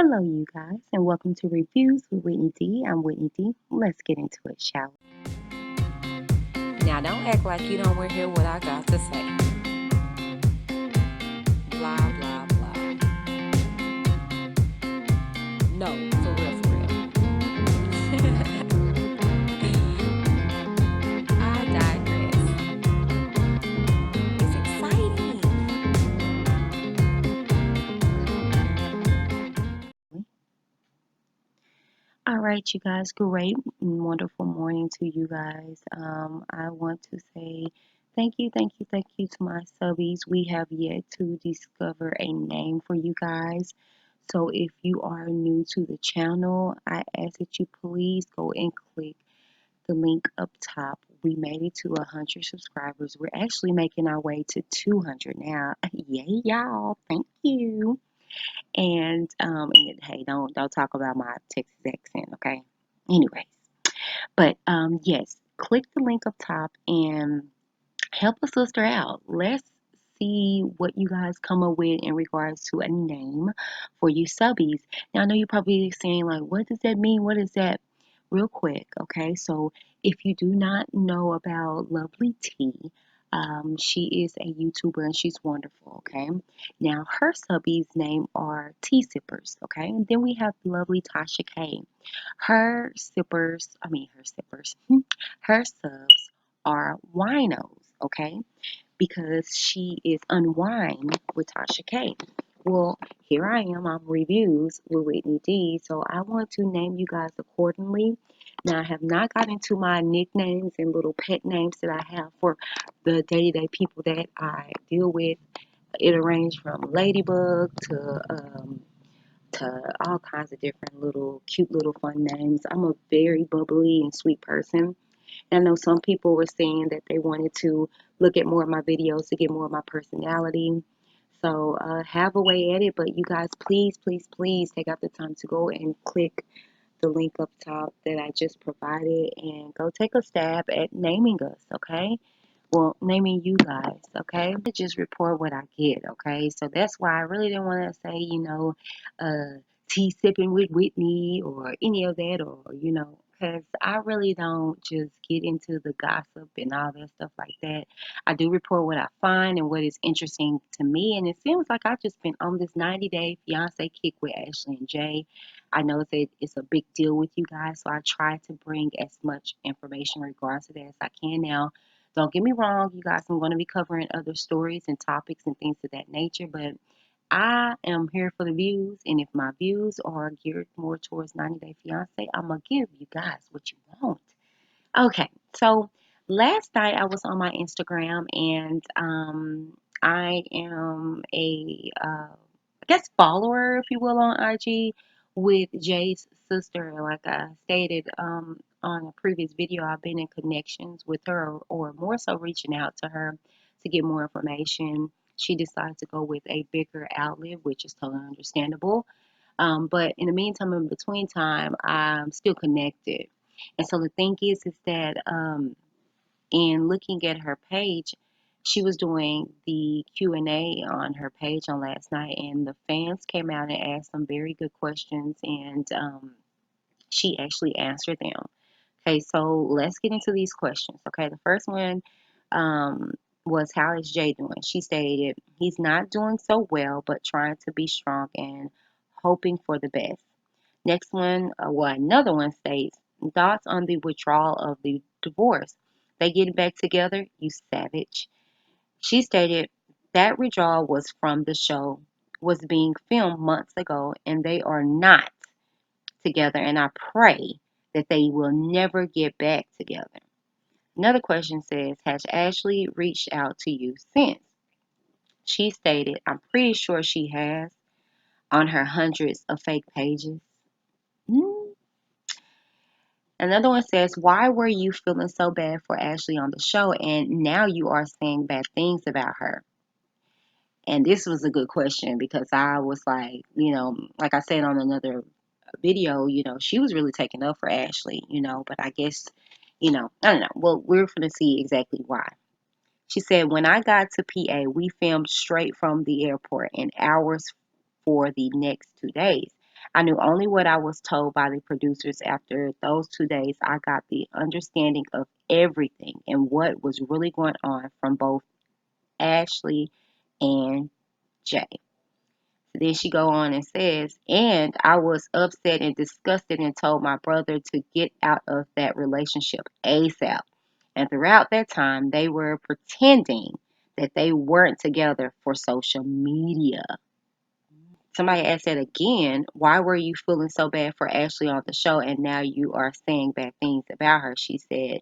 Hello, you guys, and welcome to Reviews with Whitney D. I'm Whitney D. Let's get into it, shall we? Now, don't act like you don't want to hear what I got to say. Blah, blah, blah. No, for real, for real. I digress. It's exciting. All right, you guys, great and wonderful morning to you guys. I want to say thank you to my subbies. We have yet to discover a name for you guys. So if you are new to the channel, I ask that you please go and click the link up top. We made it to 100 subscribers. We're actually making our way to 200 now. Yay, y'all. Thank you. And hey, don't talk about my Texas accent, okay? Anyways, but yes, click the link up top and help a sister out. Let's see what you guys come up with in regards to a name for you subbies. Now I know you're probably saying like, what does that mean? What is that? Real quick, okay? So if you do not know about Lovely T, she is a YouTuber and she's wonderful, okay? Now her subbies name are Tea Sippers, okay? And then we have Lovely Tasha K. Her subs are winos, okay? Because she is unwind with Tasha K. Well, here I am on reviews with Whitney D. So I want to name you guys accordingly. Now I have not got into my nicknames and little pet names that I have for the day-to-day people that I deal with. It ranges from Ladybug to all kinds of different little cute little fun names. I'm a very bubbly and sweet person. I know some people were saying that they wanted to look at more of my videos to get more of my personality. So have a way at it, but you guys, please take out the time to go and click the link up top that I just provided and go take a stab at naming us, okay? Well, naming you guys, okay? I just report what I get, okay? So that's why I really didn't want to say, tea sipping with Whitney or any of that, or, because I really don't just get into the gossip and all that stuff like that. I do report what I find and what is interesting to me. And it seems like I've just been on this 90-day fiance kick with Ashley and Jay. I know that it's a big deal with you guys, so I try to bring as much information in regards to that as I can now. Don't get me wrong, you guys, I'm going to be covering other stories and topics and things of that nature, but I am here for the views, and if my views are geared more towards 90 Day Fiance, I'm going to give you guys what you want. Okay, so last night I was on my Instagram, and I am I guess, follower, if you will, on IG with Jay's sister. Like I stated on a previous video, I've been in connections with her, or more so reaching out to her to get more information. She decided to go with a bigger outlet, which is totally understandable. But in the meantime, in between time, I'm still connected. And so the thing is that in looking at her page, she was doing the Q&A on her page on last night, and the fans came out and asked some very good questions, and she actually answered them. Okay, so let's get into these questions. Okay, the first one um, was, how is Jay doing? She stated, he's not doing so well, but trying to be strong and hoping for the best. Next one, another one states, thoughts on the withdrawal of the divorce. They getting back together, you savage. She stated that withdrawal was from the show, was being filmed months ago, and they are not together, and I pray that they will never get back together. Another question says, has Ashley reached out to you since? She stated, I'm pretty sure she has on her hundreds of fake pages. Mm. Another one says, why were you feeling so bad for Ashley on the show and now you are saying bad things about her? And this was a good question because I was like, like I said on another video, she was really taking up for Ashley, but I guess, I don't know. Well, we're going to see exactly why. She said, when I got to PA, we filmed straight from the airport in hours for the next 2 days. I knew only what I was told by the producers. After those 2 days, I got the understanding of everything and what was really going on from both Ashley and Jay. Then she go on and says, and I was upset and disgusted and told my brother to get out of that relationship ASAP. And throughout that time, they were pretending that they weren't together for social media. Somebody asked that again, why were you feeling so bad for Ashley on the show and now you are saying bad things about her? She said,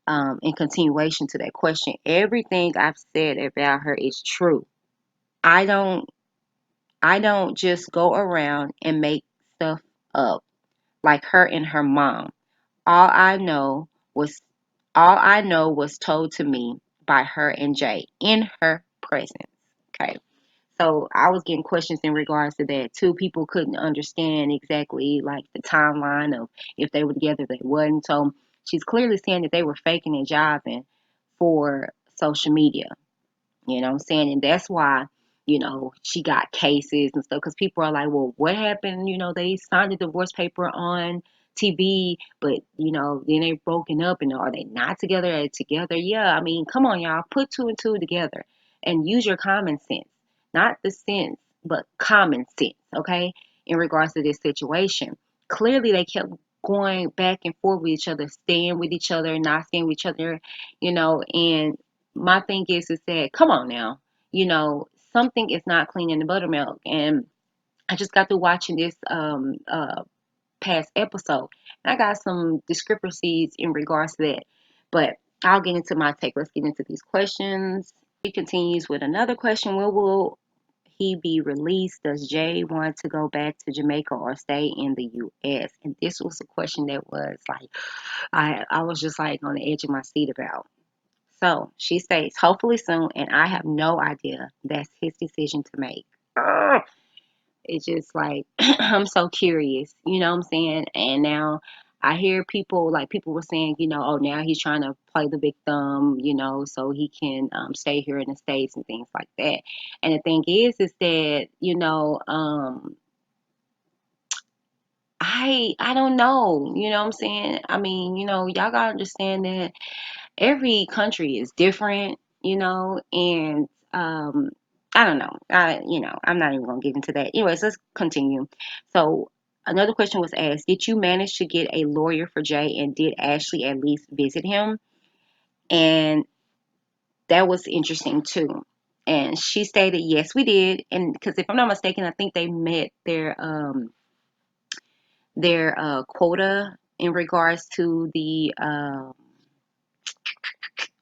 in continuation to that question, everything I've said about her is true. I don't I don't just go around and make stuff up like her and her mom. All I know was all I know was told to me by her and Jay in her presence. Okay. So I was getting questions in regards to that too. People couldn't understand exactly like the timeline of if they were together, if they wasn't. So she's clearly saying that they were faking and jiving for social media. You know what I'm saying? And that's why, she got cases and stuff because people are like, well, what happened? They signed a divorce paper on TV, but, then they broken up and are they not together? Are they together? Yeah, I mean, come on, y'all. Put two and two together and use your common sense. Not the sense, but common sense, okay? In regards to this situation. Clearly, they kept going back and forth with each other, staying with each other, not staying with each other, and my thing is that come on now, something is not clean in the buttermilk. And I just got through watching this past episode, and I got some discrepancies in regards to that. But I'll get into my take. Let's get into these questions. She continues with another question: when will he be released? Does Jay want to go back to Jamaica or stay in the U.S.? And this was a question that was like I was just like on the edge of my seat about. So she states, hopefully soon, and I have no idea. That's his decision to make. Ugh. It's just like, I'm so curious, you know what I'm saying? And now I hear people, like people were saying, oh, now he's trying to play the victim, so he can stay here in the States and things like that. And the thing is that, I don't know, you know what I'm saying? I mean, y'all gotta understand that every country is different, and I don't know. I'm not even gonna get into that. Anyways, let's continue. So another question was asked: did you manage to get a lawyer for Jay, and did Ashley at least visit him? And that was interesting too. And she stated, yes, we did. And because if I'm not mistaken, I think they met their quota in regards to the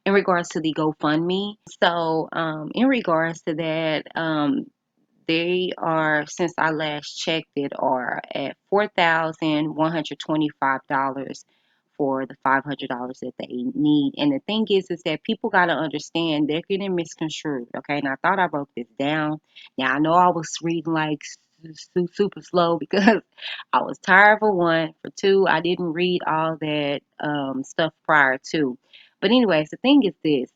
GoFundMe. So, in regards to that, they are, since I last checked it, are at $4,125 for the $500 that they need. And the thing is that people got to understand they're getting misconstrued. Okay, and I thought I wrote this down. Now I know I was reading like super slow because I was tired for one. For two, I didn't read all that stuff prior to. But anyways, the thing is this.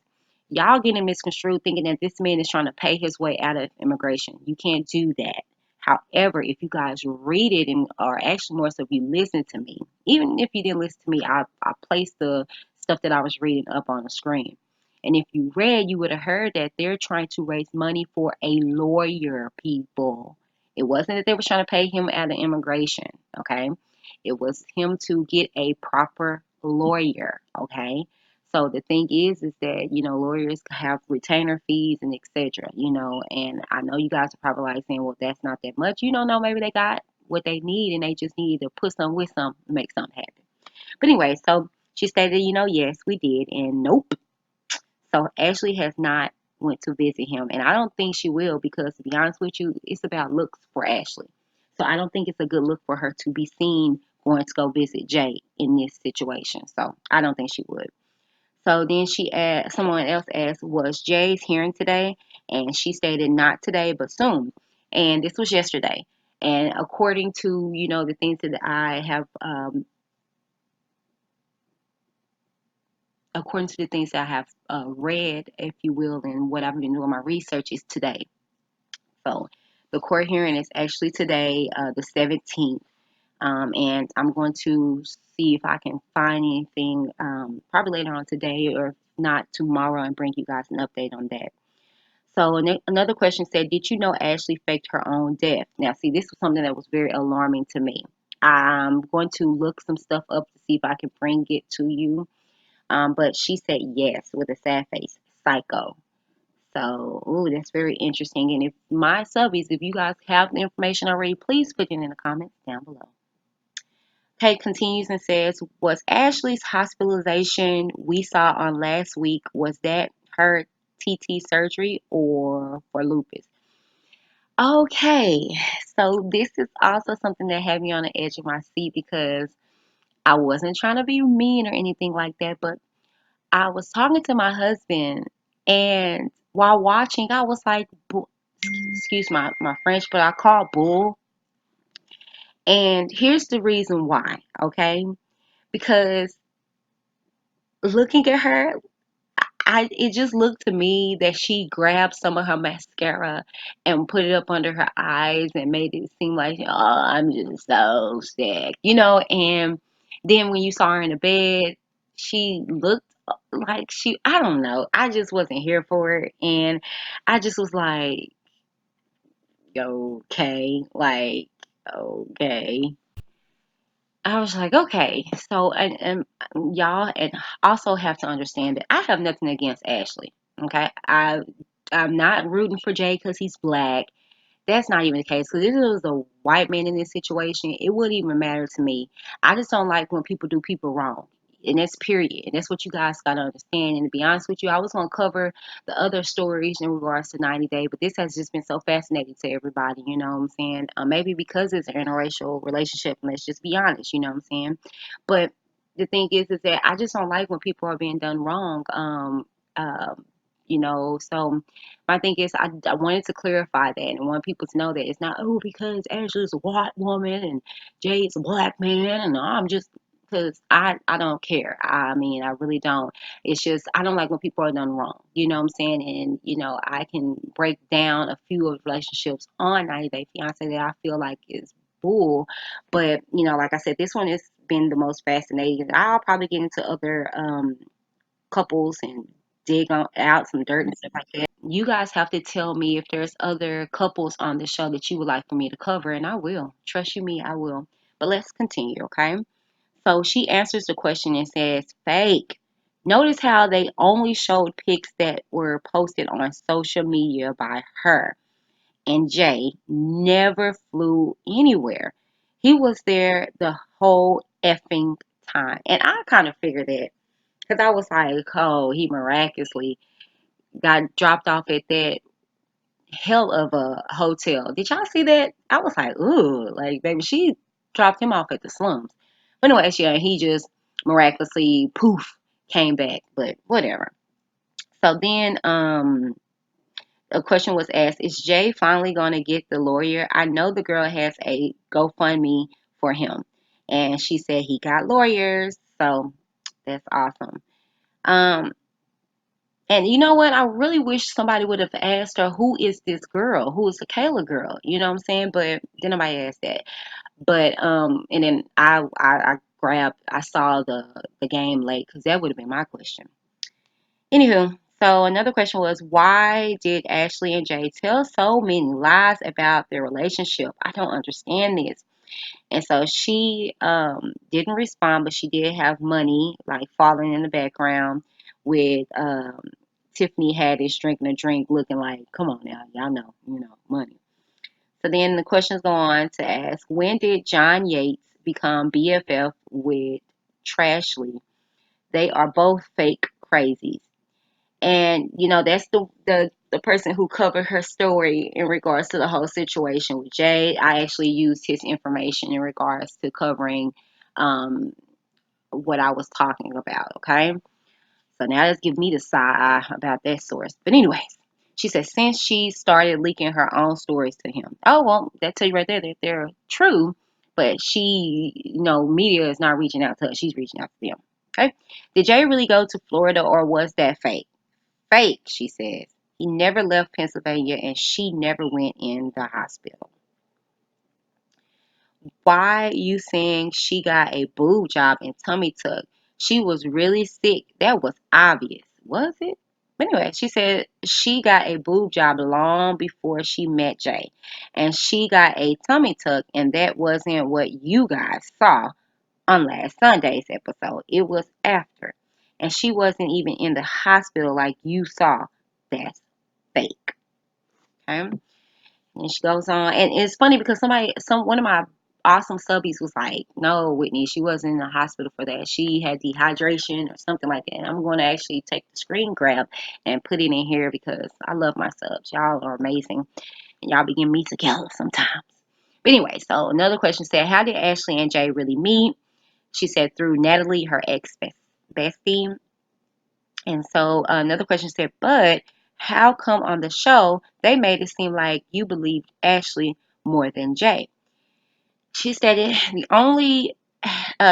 Y'all getting misconstrued thinking that this man is trying to pay his way out of immigration. You can't do that. However, if you guys read it and or actually more so if you listen to me, even if you didn't listen to me, I placed the stuff that I was reading up on the screen. And if you read, you would have heard that they're trying to raise money for a lawyer, people. It wasn't that they were trying to pay him out of immigration, okay? It was him to get a proper lawyer, okay? So the thing is that lawyers have retainer fees and etc. And I know you guys are probably like saying, well, that's not that much. You don't know, maybe they got what they need and they just need to put some with some to make something happen. But anyway, so she stated, yes, we did, and nope. So Ashley has not went to visit him, and I don't think she will because to be honest with you, it's about looks for Ashley. So I don't think it's a good look for her to be seen going to go visit Jay in this situation. So I don't think she would. So then someone else asked, was Jay's hearing today? And she stated, not today, but soon. And this was yesterday. And according to, the things that I have, according to the things that I have read, if you will, and what I've been doing my research is today. So The court hearing is actually today, the 17th. And I'm going to see if I can find anything probably later on today or if not tomorrow and bring you guys an update on that. So another question said, did you know Ashley faked her own death? Now, see, this was something that was very alarming to me. I'm going to look some stuff up to see if I can bring it to you. But she said yes with a sad face, psycho. So, ooh, that's very interesting. And if my subbies, if you guys have the information already, please put it in the comments down below. Kate continues and says, was Ashley's hospitalization we saw on last week, was that her TT surgery or for lupus? Okay, so this is also something that had me on the edge of my seat because I wasn't trying to be mean or anything like that, but I was talking to my husband and while watching, I was like, excuse my French, but I called bull. And here's the reason why, okay? Because looking at her, it just looked to me that she grabbed some of her mascara and put it up under her eyes and made it seem like, oh, I'm just so sick, and then when you saw her in the bed, she looked like I don't know, I just wasn't here for it. And I just was like, okay, like, okay. I was like, okay. So, and y'all, and also have to understand that I have nothing against Ashley. Okay, I'm not rooting for Jay because he's black. That's not even the case. Because if it was a white man in this situation, it wouldn't even matter to me. I just don't like when people do people wrong. And that's period. And that's what you guys got to understand. And to be honest with you, I was going to cover the other stories in regards to 90 Day, but this has just been so fascinating to everybody. You know what I'm saying? Maybe because it's an interracial relationship. And let's just be honest. You know what I'm saying? But the thing is that I just don't like when people are being done wrong. So my thing is, I wanted to clarify that and want people to know that it's not, oh, because Ashley's a white woman and Jay's a black man, and I'm just, because I don't care. I mean, I really don't. It's just, I don't like when people are done wrong. You know what I'm saying? And, I can break down a few of the relationships on 90 Day Fiance that I feel like is bull. But, like I said, this one has been the most fascinating. I'll probably get into other couples and out some dirt and stuff like that. You guys have to tell me if there's other couples on the show that you would like for me to cover, and I will. Trust you me, I will. But let's continue, okay? So she answers the question and says, fake. Notice how they only showed pics that were posted on social media by her. And Jay never flew anywhere. He was there the whole effing time. And I kind of figured that because I was like, oh, he miraculously got dropped off at that hell of a hotel. Did y'all see that? I was like, ooh, like, baby, she dropped him off at the slums. But anyway, yeah, he just miraculously, poof, came back. But whatever. So then, a question was asked, is Jay finally going to get the lawyer? I know the girl has a GoFundMe for him. And she said he got lawyers. So that's awesome. Um, And you know what? I really wish somebody would have asked her, who is this girl? Who is the Kayla girl? You know what I'm saying? But then nobody asked that. But and then I saw the game late because that would have been my question. Anywho, so another question was, why did Ashley and Jay tell so many lies about their relationship? I don't understand this. And so she didn't respond, but she did have money like falling in the background with Tiffany Haddish drinking a drink, looking like, come on now, y'all know, money. So then the questions go on to ask, when did John Yates become BFF with Trashley? They are both fake crazies. And that's the person who covered her story in regards to the whole situation with Jay. I actually used his information in regards to covering um, what I was talking about. Okay, so now let's give me the side eye about that source. But anyways, she said since she started leaking her own stories to him. Oh well, that tell you right there that they're true. But she, media is not reaching out to her. She's reaching out to them. Okay. Did Jay really go to Florida or was that fake? Fake, she says. He never left Pennsylvania and she never went in the hospital. Why you saying she got a boob job and tummy tuck? She was really sick. That was obvious. Was it? But anyway, she said she got a boob job long before she met Jay. And she got a tummy tuck, and that wasn't what you guys saw on last Sunday's episode. It was after. And she wasn't even in the hospital like you saw. That's fake. Okay? And she goes on, and it's funny because one of my awesome subbies was like, "No, Whitney, she wasn't in the hospital for that. She had dehydration or something like that." And I'm going to actually take the screen grab and put it in here because I love my subs. Y'all are amazing, and y'all be giving me together sometimes. But anyway, so another question said, "How did Ashley and Jay really meet?" She said through Natalie, her ex bestie. And so another question said, but how come on the show they made it seem like you believed Ashley more than Jay? She said the only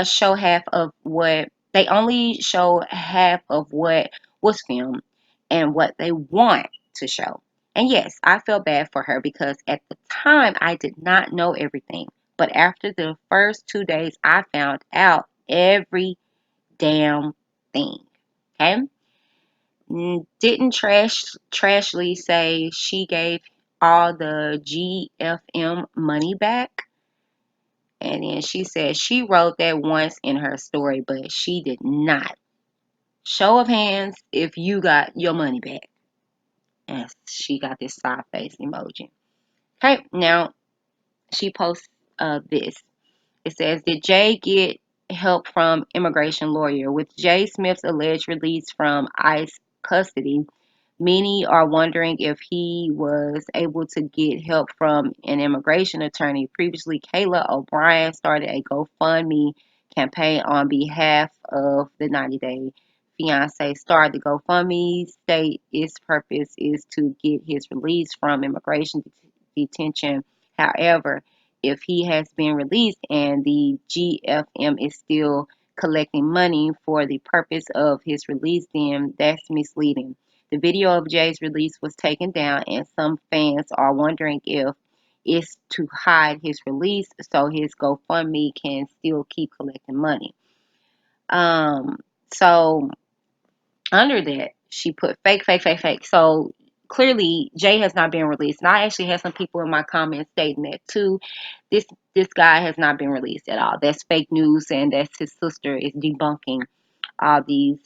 show half of what they only show half of what was filmed and what they want to show. And yes, I felt bad for her because at the time I did not know everything. But after the first 2 days, I found out every damn thing. Okay? Didn't Trashly say she gave all the GFM money back? And then she said she wrote that once in her story, but she did not. Show of hands if you got your money back. And she got this side face emoji. Okay, now she posts this. It says, did Jay get help from immigration lawyer? With Jay Smith's alleged release from ICE custody, many are wondering if he was able to get help from an immigration attorney. Previously, Kayla O'Brien started a GoFundMe campaign on behalf of the 90-Day Fiance star. The GoFundMe state its purpose is to get his release from immigration detention. However, if he has been released and the GFM is still collecting money for the purpose of his release, then that's misleading. The video of Jay's release was taken down, and some fans are wondering if it's to hide his release so his GoFundMe can still keep collecting money. Um, so under that, she put fake, fake, fake, fake. So clearly, Jay has not been released. And I actually had some people in my comments stating that too. This this guy has not been released at all. That's fake news, and that's his sister is debunking all these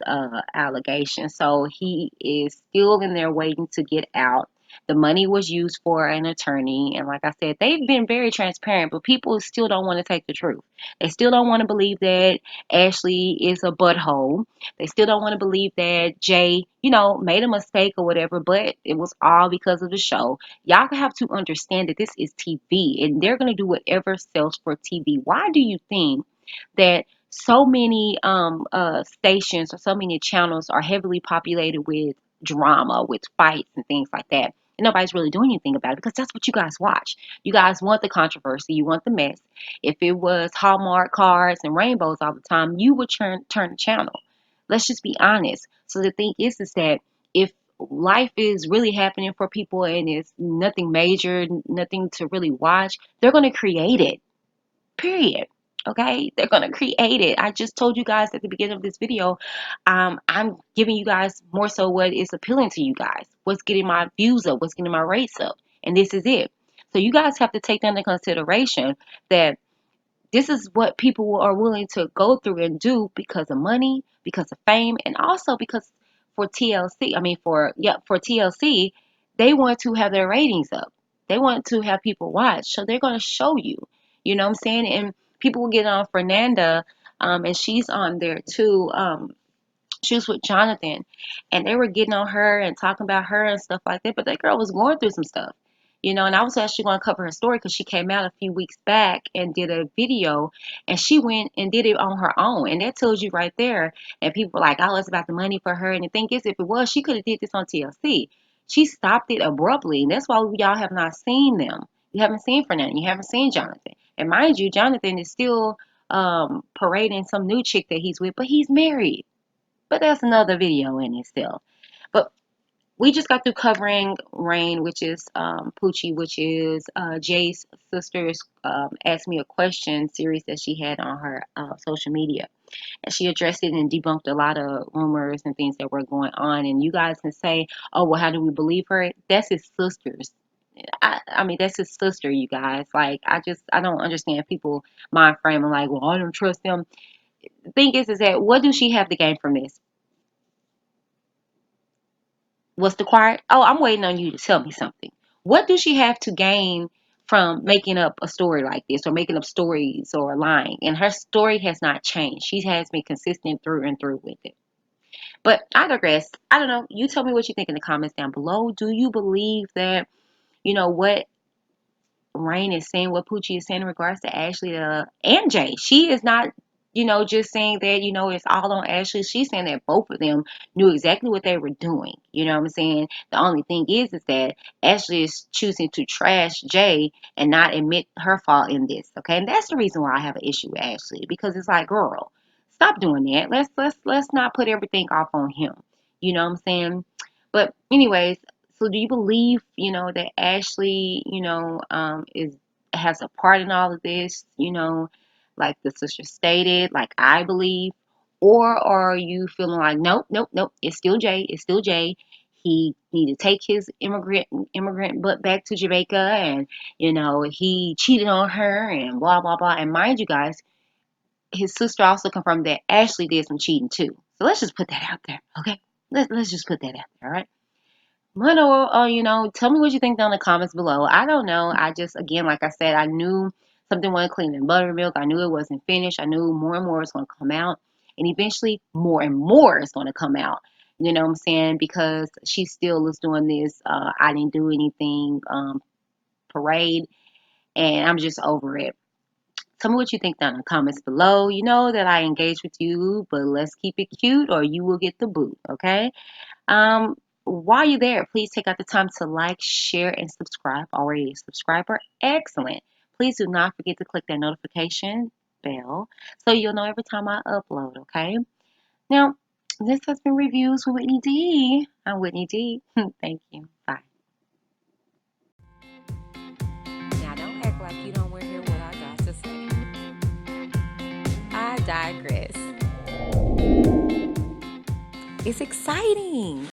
allegations. So he is still in there waiting to get out. The money was used for an attorney, and like I said, they've been very transparent, but people still don't want to take the truth. They still don't want to believe that Ashley is a butthole. They still don't want to believe that Jay, made a mistake or whatever, but it was all because of the show. Y'all have to understand that this is TV, and they're going to do whatever sells for TV. Why do you think that so many stations or so many channels are heavily populated with drama, with fights and things like that? And nobody's really doing anything about it because that's what you guys watch. You guys want the controversy, you want the mess. If it was Hallmark cards and rainbows all the time, you would turn the channel. Let's just be honest. So the thing is that if life is really happening for people and it's nothing major, nothing to really watch, they're going to create it. Period. Okay, they're gonna create it. I just told you guys at the beginning of this video, I'm giving you guys more so what is appealing to you guys, what's getting my views up, what's getting my rates up, and this is it. So you guys have to take that into consideration that this is what people are willing to go through and do because of money, because of fame, and also because for TLC, for TLC, they want to have their ratings up. They want to have people watch. So they're going to show you. You know what I'm saying? And people will get on Fernanda, and she's on there too. She was with Jonathan, and they were getting on her and talking about her and stuff like that. But that girl was going through some stuff, and I was actually going to cover her story because she came out a few weeks back and did a video, and she went and did it on her own, and that tells you right there. And people were like, "Oh, it's about the money for her." And the thing is, if it was, she could have did this on TLC. She stopped it abruptly, and that's why y'all have not seen them. You haven't seen Fernanda. You haven't seen Jonathan. And mind you, Jonathan is still parading some new chick that he's with, but he's married. But that's another video in itself. But we just got through covering Rain, which is Poochie, which is Jay's sister's asked me a question series that she had on her social media. And she addressed it and debunked a lot of rumors and things that were going on. And you guys can say, oh, well, how do we believe her? That's his sister's. I mean, that's his sister, you guys. Like, I don't understand people mind framing like, well, I don't trust them. The thing is that what do she have to gain from this? What's the quiet? Oh, I'm waiting on you to tell me something. What does she have to gain from making up a story like this or making up stories or lying? And her story has not changed. She has been consistent through and through with it. But I digress. I don't know. You tell me what you think in the comments down below. Do you believe that, what Rain is saying, what Poochie is saying in regards to Ashley and Jay? She is not, just saying that, it's all on Ashley. She's saying that both of them knew exactly what they were doing. You know what I'm saying? The only thing is that Ashley is choosing to trash Jay and not admit her fault in this. Okay. And that's the reason why I have an issue with Ashley, because it's like, girl, stop doing that. Let's not put everything off on him. You know what I'm saying? But anyways, so do you believe, that Ashley, is has a part in all of this, like the sister stated, like I believe, or are you feeling like nope, nope, nope, it's still Jay, it's still Jay. He need to take his immigrant butt back to Jamaica, and he cheated on her and blah blah blah. And mind you guys, his sister also confirmed that Ashley did some cheating too. So let's just put that out there, okay? Let's just put that out there, all right? Tell me what you think down in the comments below. I don't know. I just, again, like I said, I knew something wasn't clean in buttermilk. I knew it wasn't finished. I knew more and more was going to come out. And eventually, more and more is going to come out. You know what I'm saying? Because she still is doing this I didn't do anything parade. And I'm just over it. Tell me what you think down in the comments below. You know that I engage with you, but let's keep it cute or you will get the boot, okay? While you're there, please take out the time to like, share, and subscribe. Already a subscriber? Excellent. Please do not forget to click that notification bell so you'll know every time I upload, okay? Now, this has been Reviews with Whitney D. I'm Whitney D. Thank you. Bye. Now don't act like you don't want to hear what I got to say. I digress. It's exciting.